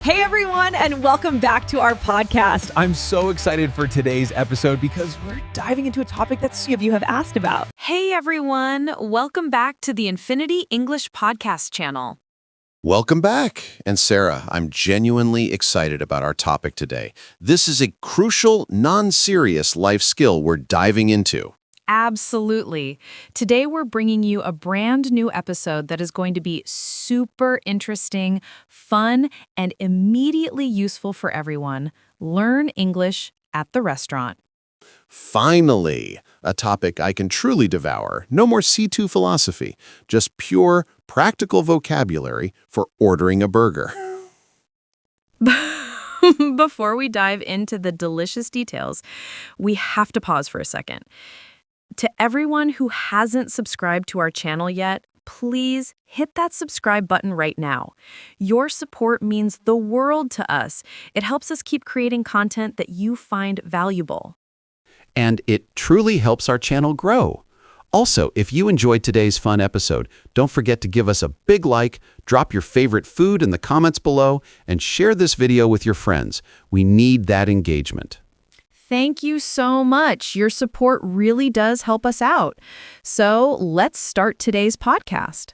Hey everyone, and welcome back to our podcast. I'm so excited for today's episode because we're diving into a topic that some of you have asked about. Hey everyone, welcome back to the Infinity English podcast channel. Welcome back. And Sarah, I'm genuinely excited about our topic today. This is a crucial, non-serious life skill we're diving into. Absolutely. Today we're bringing you a brand new episode that is going to be super interesting, fun, and immediately useful for everyone. Learn English at the restaurant. Finally, a topic I can truly devour. No more C2 philosophy, just pure, practical vocabulary for ordering a burger. Before we dive into the delicious details, we have to pause for a second. To everyone who hasn't subscribed to our channel yet, please hit that subscribe button right now. Your support means the world to us. It helps us keep creating content that you find valuable. And it truly helps our channel grow. Also, if you enjoyed today's fun episode, don't forget to give us a big like, drop your favorite food in the comments below, and share this video with your friends. We need that engagement. Thank you so much. Your support really does help us out. So let's start today's podcast.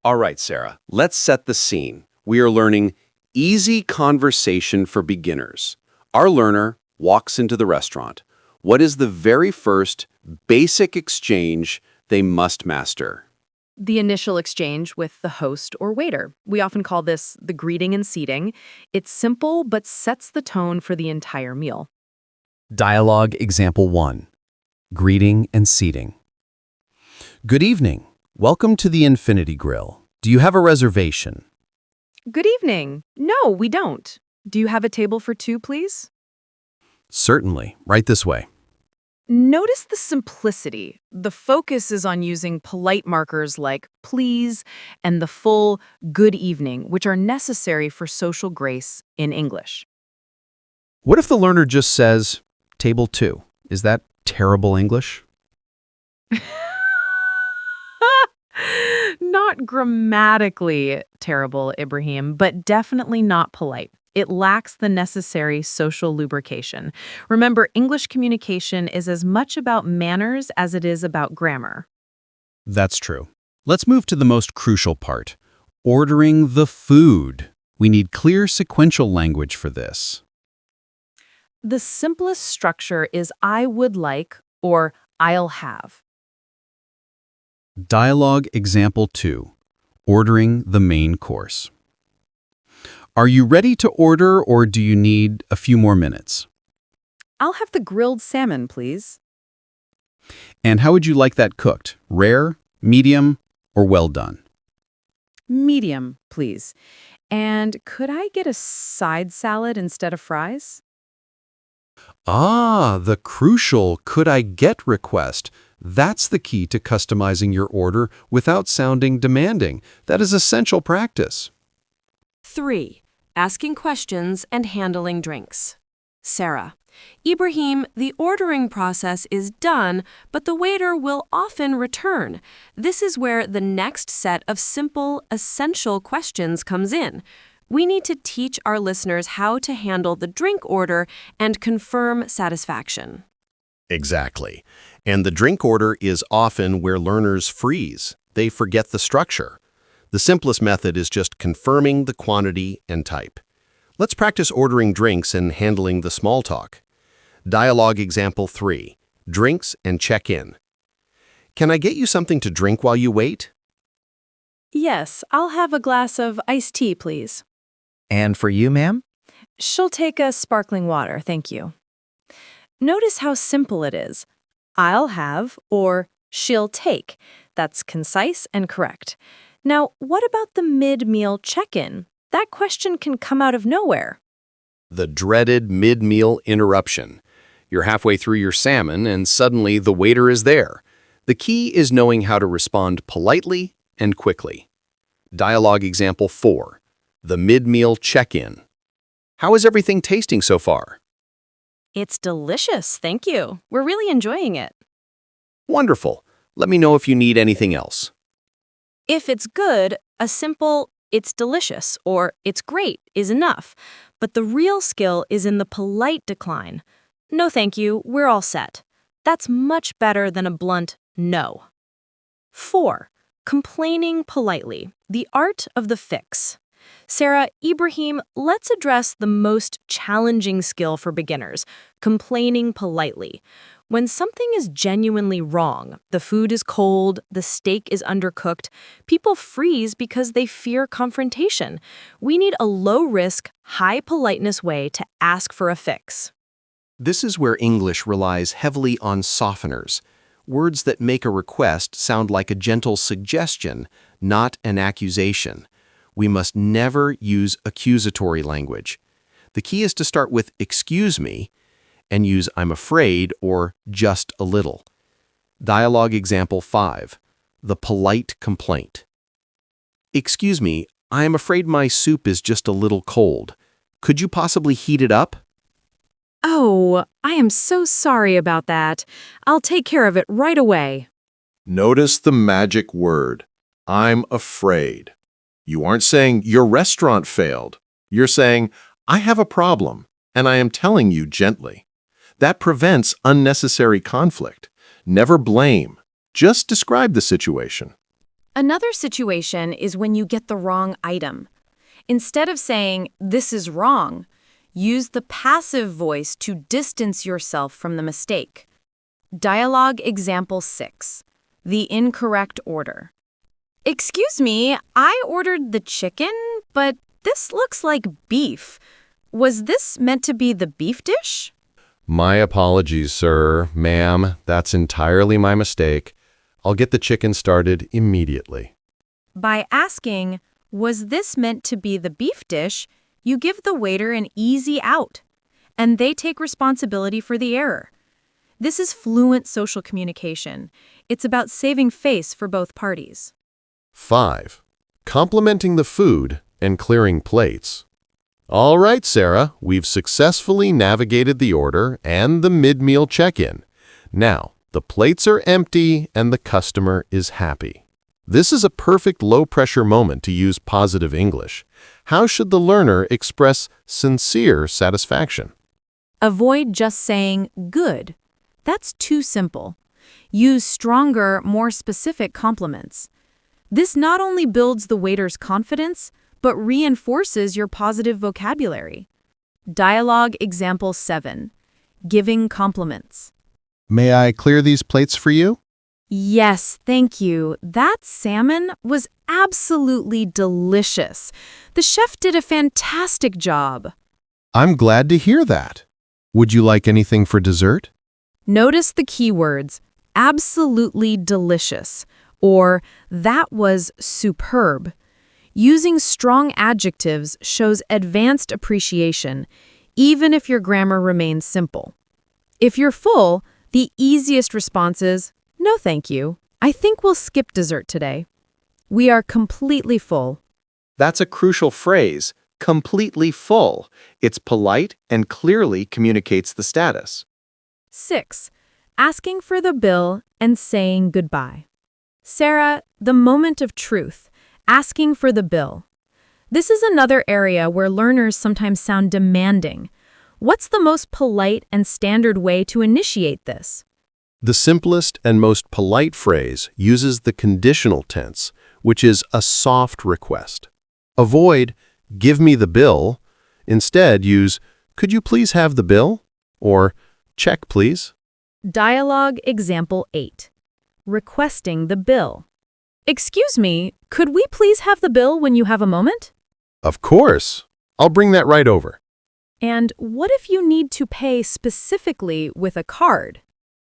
All right, Sarah, let's set the scene. We are learning easy conversation for beginners. Our learner walks into the restaurant. What is the very first basic exchange they must master? The initial exchange with the host or waiter. We often call this the greeting and seating. It's simple but sets the tone for the entire meal. Dialogue example 1. Greeting and seating. Good evening. Welcome to the Infinity Grill. Do you have a reservation? Good evening. No, we don't. Do you have a table for two, please? Certainly. Right this way. Notice the simplicity. The focus is on using polite markers like please and the full good evening, which are necessary for social grace in English. What if the learner just says, Table 2? Is that terrible English? Not grammatically terrible, Ibrahim, but definitely not polite. It lacks the necessary social lubrication. Remember, English communication is as much about manners as it is about grammar. That's true. Let's move to the most crucial part. Ordering the food. We need clear sequential language for this. The simplest structure is I would like or I'll have. Dialogue example 2. Ordering the main course. Are you ready to order or do you need a few more minutes? I'll have the grilled salmon, please. And how would you like that cooked? Rare, medium, or well done? Medium, please. And could I get a side salad instead of fries? Ah, the crucial could I get request. That's the key to customizing your order without sounding demanding. That is essential practice. 3. Asking questions and handling drinks. Sarah. Ibrahim, the ordering process is done, but the waiter will often return. This is where the next set of simple, essential questions comes in. We need to teach our listeners how to handle the drink order and confirm satisfaction. Exactly. And the drink order is often where learners freeze. They forget the structure. The simplest method is just confirming the quantity and type. Let's practice ordering drinks and handling the small talk. Dialogue example 3. Drinks and check-in. Can I get you something to drink while you wait? Yes, I'll have a glass of iced tea, please. And for you, ma'am? She'll take a sparkling water, thank you. Notice how simple it is. I'll have or she'll take. That's concise and correct. Now, what about the mid-meal check-in? That question can come out of nowhere. The dreaded mid-meal interruption. You're halfway through your salmon and suddenly the waiter is there. The key is knowing how to respond politely and quickly. Dialogue example 4. The mid-meal check-in. How is everything tasting so far? It's delicious, thank you. We're really enjoying it. Wonderful. Let me know if you need anything else. If it's good, a simple "It's delicious" or "It's great" is enough, but the real skill is in the polite decline. "No thank you, we're all set." That's much better than a blunt no. 4. Complaining politely, the art of the fix. Sarah, Ibrahim, let's address the most challenging skill for beginners, complaining politely. When something is genuinely wrong, the food is cold, the steak is undercooked, people freeze because they fear confrontation. We need a low-risk, high-politeness way to ask for a fix. This is where English relies heavily on softeners, words that make a request sound like a gentle suggestion, not an accusation. We must never use accusatory language. The key is to start with "excuse me" and use "I'm afraid" or "just a little." Dialogue example 5. The polite complaint. "Excuse me, I am afraid my soup is just a little cold. Could you possibly heat it up?" Oh, I am so sorry about that. I'll take care of it right away. Notice the magic word, "I'm afraid." You aren't saying your restaurant failed. You're saying, "I have a problem, and I am telling you gently." That prevents unnecessary conflict. Never blame. Just describe the situation. Another situation is when you get the wrong item. Instead of saying, "This is wrong," use the passive voice to distance yourself from the mistake. Dialogue example 6. The incorrect order. "Excuse me, I ordered the chicken, but this looks like beef. Was this meant to be the beef dish?" My apologies, sir, ma'am. That's entirely my mistake. I'll get the chicken started immediately. By asking, "Was this meant to be the beef dish?" you give the waiter an easy out, and they take responsibility for the error. This is fluent social communication. It's about saving face for both parties. 5. Complimenting the food and clearing plates. All right, Sarah, we've successfully navigated the order and the mid-meal check-in. Now, the plates are empty and the customer is happy. This is a perfect low-pressure moment to use positive English. How should the learner express sincere satisfaction? Avoid just saying "good." That's too simple. Use stronger, more specific compliments. This not only builds the waiter's confidence, but reinforces your positive vocabulary. Dialogue example 7. Giving compliments. May I clear these plates for you? Yes, thank you. That salmon was absolutely delicious. The chef did a fantastic job. I'm glad to hear that. Would you like anything for dessert? Notice the keywords, absolutely delicious, or that was superb. Using strong adjectives shows advanced appreciation, even if your grammar remains simple. If you're full, the easiest response is, "No thank you. I think we'll skip dessert today. We are completely full." That's a crucial phrase, completely full. It's polite and clearly communicates the status. 6. Asking for the bill and saying goodbye. Sarah, the moment of truth, asking for the bill. This is another area where learners sometimes sound demanding. What's the most polite and standard way to initiate this? The simplest and most polite phrase uses the conditional tense, which is a soft request. Avoid, "give me the bill." Instead, use, "Could you please have the bill?" or "check, please." Dialogue example 8. Requesting the bill. "Excuse me, could we please have the bill when you have a moment?" Of course. I'll bring that right over. And what if you need to pay specifically with a card?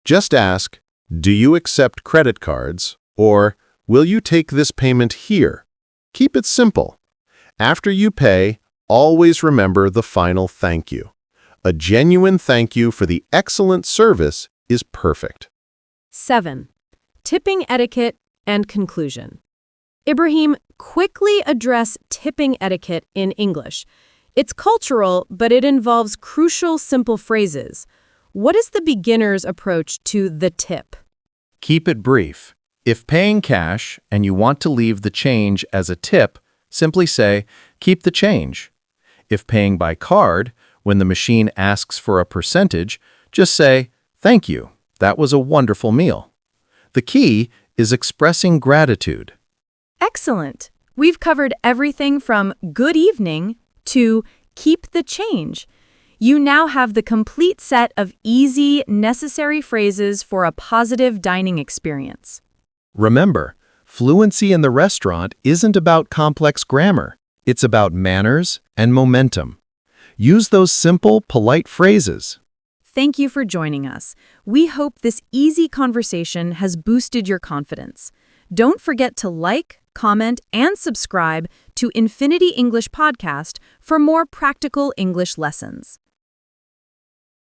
Just ask, "Do you accept credit cards?" or "Will you take this payment here?" Keep it simple. After you pay, always remember the final thank you. A genuine thank you for the excellent service is perfect. 7. Tipping etiquette and conclusion. Ibrahim, quickly address tipping etiquette in English. It's cultural, but it involves crucial, simple phrases. What is the beginner's approach to the tip? Keep it brief. If paying cash and you want to leave the change as a tip, Simply say, keep the change. If paying by card, when the machine asks for a percentage, just say, thank you, that was a wonderful meal. The key is expressing gratitude. Excellent. We've covered everything from good evening to keep the change. You now have the complete set of easy, necessary phrases for a positive dining experience. Remember, fluency in the restaurant isn't about complex grammar. It's about manners and momentum. Use those simple, polite phrases. Thank you for joining us. We hope this easy conversation has boosted your confidence. Don't forget to like, comment, and subscribe to Infinity English Podcast for more practical English lessons.